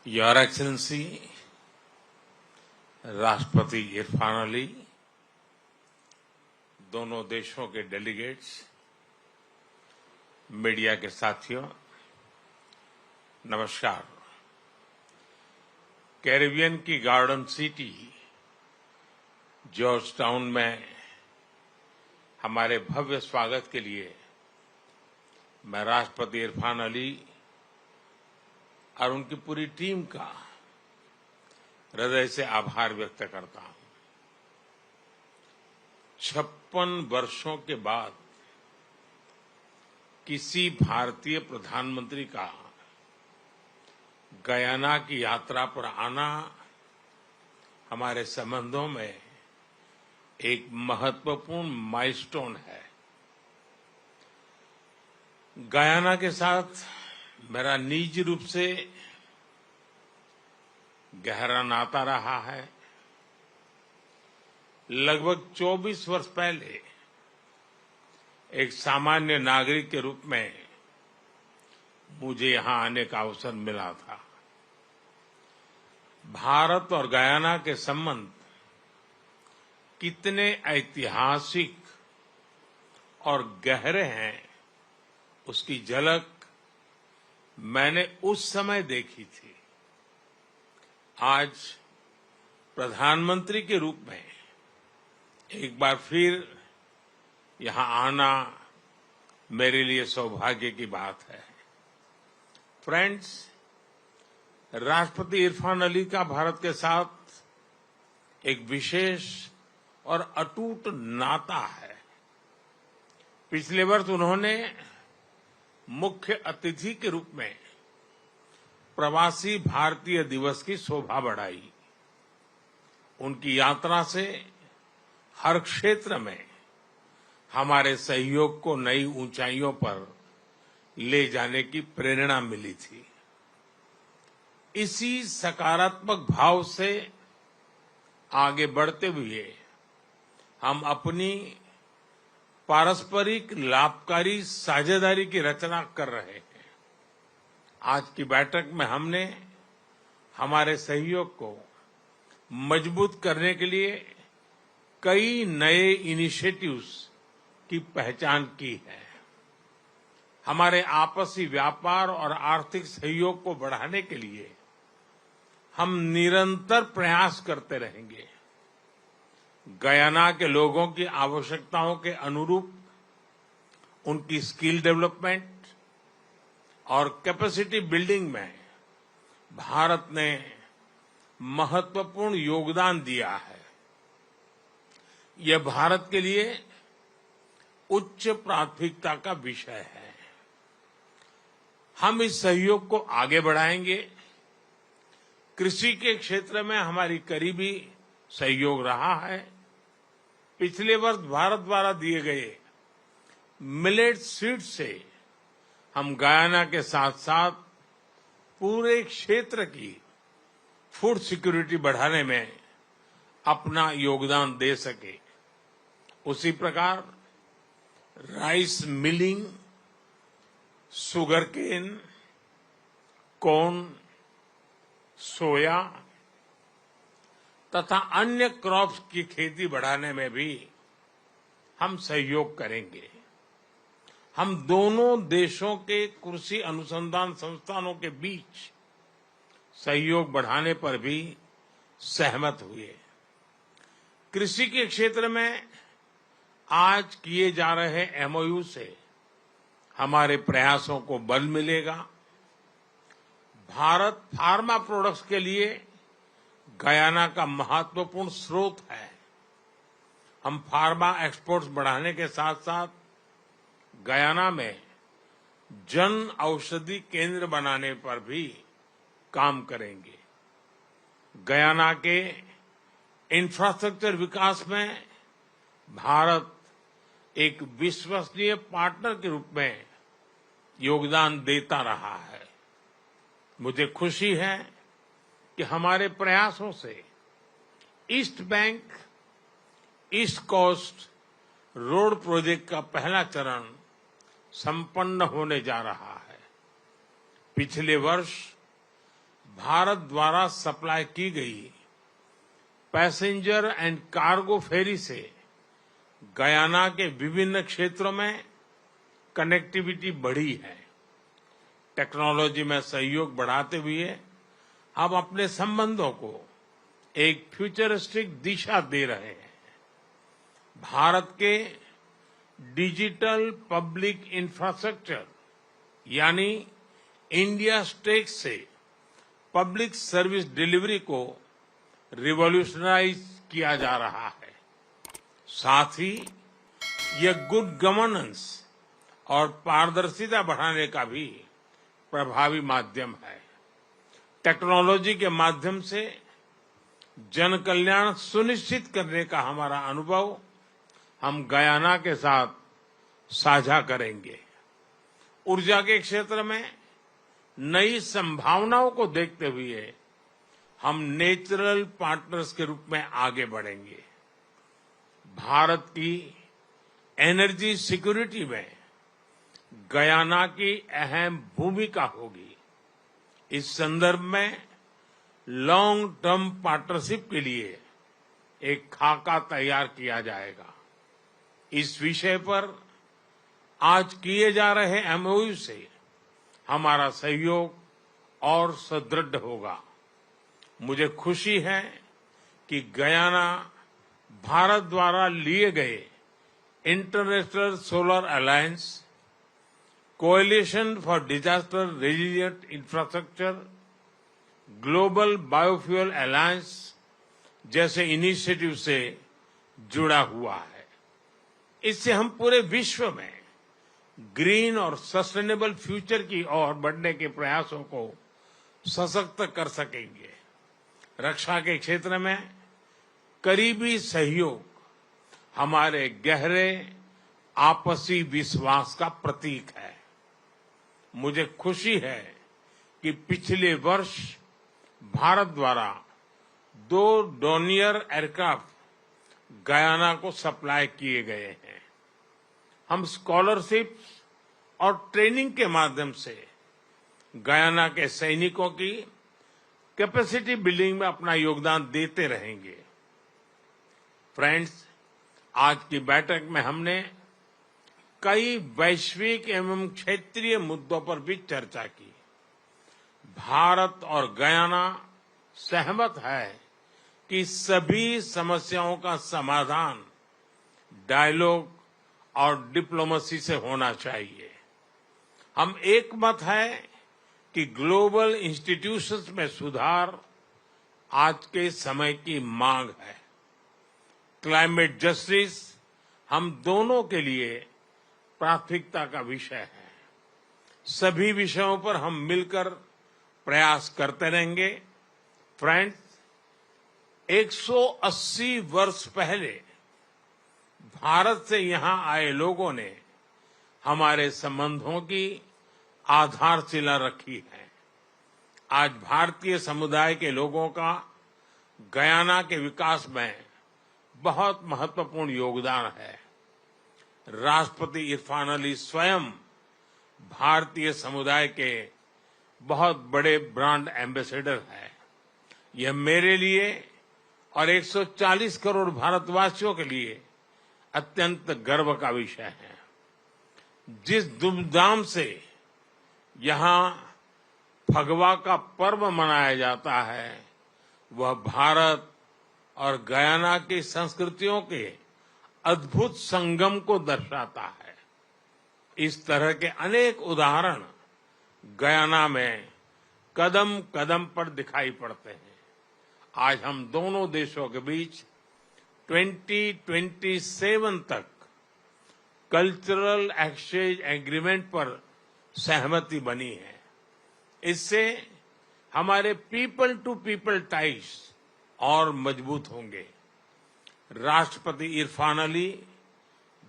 Your excellency राष्ट्रपति इरफान अली, दोनों देशों के डेलीगेट्स, मीडिया के साथियों, नमस्कार। कैरिबियन की गार्डन सिटी जॉर्ज टाउन में हमारे भव्य स्वागत के लिए मैं राष्ट्रपति इरफान अली और उनकी पूरी टीम का हृदय से आभार व्यक्त करता हूं। 56 वर्षों के बाद किसी भारतीय प्रधानमंत्री का गयाना की यात्रा पर आना हमारे संबंधों में एक महत्वपूर्ण माइलस्टोन है। गयाना के साथ मेरा निजी रूप से गहरा नाता रहा है। लगभग 24 वर्ष पहले एक सामान्य नागरिक के रूप में मुझे यहां आने का अवसर मिला था। भारत और गयाना के संबंध कितने ऐतिहासिक और गहरे हैं, उसकी झलक मैंने उस समय देखी थी। आज प्रधानमंत्री के रूप में एक बार फिर यहां आना मेरे लिए सौभाग्य की बात है। फ्रेंड्स, राष्ट्रपति इरफान अली का भारत के साथ एक विशेष और अटूट नाता है। पिछले वर्ष उन्होंने मुख्य अतिथि के रूप में प्रवासी भारतीय दिवस की शोभा बढ़ाई। उनकी यात्रा से हर क्षेत्र में हमारे सहयोग को नई ऊंचाइयों पर ले जाने की प्रेरणा मिली थी। इसी सकारात्मक भाव से आगे बढ़ते हुए हम अपनी पारस्परिक लाभकारी साझेदारी की रचना कर रहे हैं। आज की बैठक में हमने हमारे सहयोग को मजबूत करने के लिए कई नए इनिशिएटिव्स की पहचान की है। हमारे आपसी व्यापार और आर्थिक सहयोग को बढ़ाने के लिए हम निरंतर प्रयास करते रहेंगे। गयाना के लोगों की आवश्यकताओं के अनुरूप उनकी स्किल डेवलपमेंट और कैपेसिटी बिल्डिंग में भारत ने महत्वपूर्ण योगदान दिया है। यह भारत के लिए उच्च प्राथमिकता का विषय है। हम इस सहयोग को आगे बढ़ाएंगे। कृषि के क्षेत्र में हमारी करीबी सहयोग रहा है। पिछले वर्ष भारत द्वारा दिए गए मिलेट सीड्स से हम गयाना के साथ साथ पूरे क्षेत्र की फूड सिक्योरिटी बढ़ाने में अपना योगदान दे सके। उसी प्रकार राइस मिलिंग, शुगरकेन, कॉर्न, सोया तथा अन्य क्रॉप्स की खेती बढ़ाने में भी हम सहयोग करेंगे। हम दोनों देशों के कृषि अनुसंधान संस्थानों के बीच सहयोग बढ़ाने पर भी सहमत हुए। कृषि के क्षेत्र में आज किए जा रहे एमओयू से हमारे प्रयासों को बल मिलेगा। भारत फार्मा प्रोडक्ट्स के लिए गयाना का महत्वपूर्ण स्रोत है। हम फार्मा एक्सपोर्ट्स बढ़ाने के साथ साथ गयाना में जन औषधि केंद्र बनाने पर भी काम करेंगे। गयाना के इंफ्रास्ट्रक्चर विकास में भारत एक विश्वसनीय पार्टनर के रूप में योगदान देता रहा है। मुझे खुशी है कि हमारे प्रयासों से east bank east coast road project का पहला चरण संपन्न होने जा रहा है। पिछले वर्ष भारत द्वारा सप्लाई की गई पैसेंजर एंड कार्गो फेरी से गयाना के विभिन्न क्षेत्रों में कनेक्टिविटी बढ़ी है। टेक्नोलॉजी में सहयोग बढ़ाते हुए हम अपने संबंधों को एक फ्यूचरिस्टिक दिशा दे रहे हैं। भारत के डिजिटल पब्लिक इंफ्रास्ट्रक्चर यानी इंडिया स्टेक से पब्लिक सर्विस डिलीवरी को रिवॉल्यूशनाइज किया जा रहा है। साथ ही यह गुड गवर्नेंस और पारदर्शिता बढ़ाने का भी प्रभावी माध्यम है। टेक्नोलॉजी के माध्यम से जन कल्याण सुनिश्चित करने का हमारा अनुभव हम गयाना के साथ साझा करेंगे। ऊर्जा के क्षेत्र में नई संभावनाओं को देखते हुए हम नेचुरल पार्टनर्स के रूप में आगे बढ़ेंगे। भारत की एनर्जी सिक्योरिटी में गयाना की अहम भूमिका होगी। इस संदर्भ में लॉन्ग टर्म पार्टनरशिप के लिए एक खाका तैयार किया जाएगा। इस विषय पर आज किए जा रहे एमओयू से हमारा सहयोग और सुदृढ़ होगा। मुझे खुशी है कि गयाना भारत द्वारा लिए गए international solar alliance, coalition for disaster resilient infrastructure, global biofuel alliance जैसे इनिशिएटिव से जुड़ा हुआ है। इससे हम पूरे विश्व में ग्रीन और सस्टेनेबल फ्यूचर की ओर बढ़ने के प्रयासों को सशक्त कर सकेंगे। रक्षा के क्षेत्र में करीबी सहयोग हमारे गहरे आपसी विश्वास का प्रतीक है। मुझे खुशी है कि पिछले वर्ष भारत द्वारा 2 डोनियर एयरक्राफ्ट गयाना को सप्लाई किए गए हैं। हम स्कॉलरशिप और ट्रेनिंग के माध्यम से गयाना के सैनिकों की कैपेसिटी बिल्डिंग में अपना योगदान देते रहेंगे। फ्रेंड्स, आज की बैठक में हमने कई वैश्विक एवं क्षेत्रीय मुद्दों पर भी चर्चा की। भारत और गयाना सहमत है कि सभी समस्याओं का समाधान डायलॉग और डिप्लोमेसी से होना चाहिए। हम एकमत है कि ग्लोबल इंस्टीट्यूशंस में सुधार आज के समय की मांग है। क्लाइमेट जस्टिस हम दोनों के लिए प्राथमिकता का विषय है। सभी विषयों पर हम मिलकर प्रयास करते रहेंगे। फ्रेंड्स, 180 वर्ष पहले भारत से यहां आए लोगों ने हमारे संबंधों की आधारशिला रखी है। आज भारतीय समुदाय के लोगों का गयाना के विकास में बहुत महत्वपूर्ण योगदान है। राष्ट्रपति इरफान अली स्वयं भारतीय समुदाय के बहुत बड़े ब्रांड एम्बेसडर हैं। यह मेरे लिए और 140 करोड़ भारतवासियों के लिए अत्यंत गर्व का विषय है। जिस धूमधाम से यहां फगवा का पर्व मनाया जाता है, वह भारत और गयाना की संस्कृतियों के अद्भुत संगम को दर्शाता है। इस तरह के अनेक उदाहरण गयाना में कदम कदम पर दिखाई पड़ते हैं। आज हम दोनों देशों के बीच 2027 तक कल्चरल एक्सचेंज एग्रीमेंट पर सहमति बनी है। इससे हमारे पीपल टू पीपल टाइज और मजबूत होंगे। राष्ट्रपति इरफान अली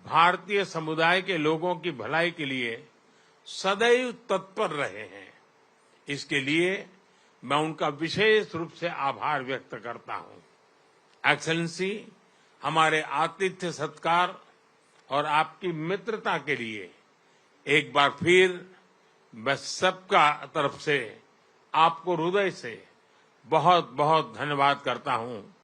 भारतीय समुदाय के लोगों की भलाई के लिए सदैव तत्पर रहे हैं। इसके लिए मैं उनका विशेष रूप से आभार व्यक्त करता हूं। एक्सेलेंसी, हमारे आतिथ्य सत्कार और आपकी मित्रता के लिए एक बार फिर मैं सबका तरफ से आपको हृदय से बहुत बहुत धन्यवाद करता हूं।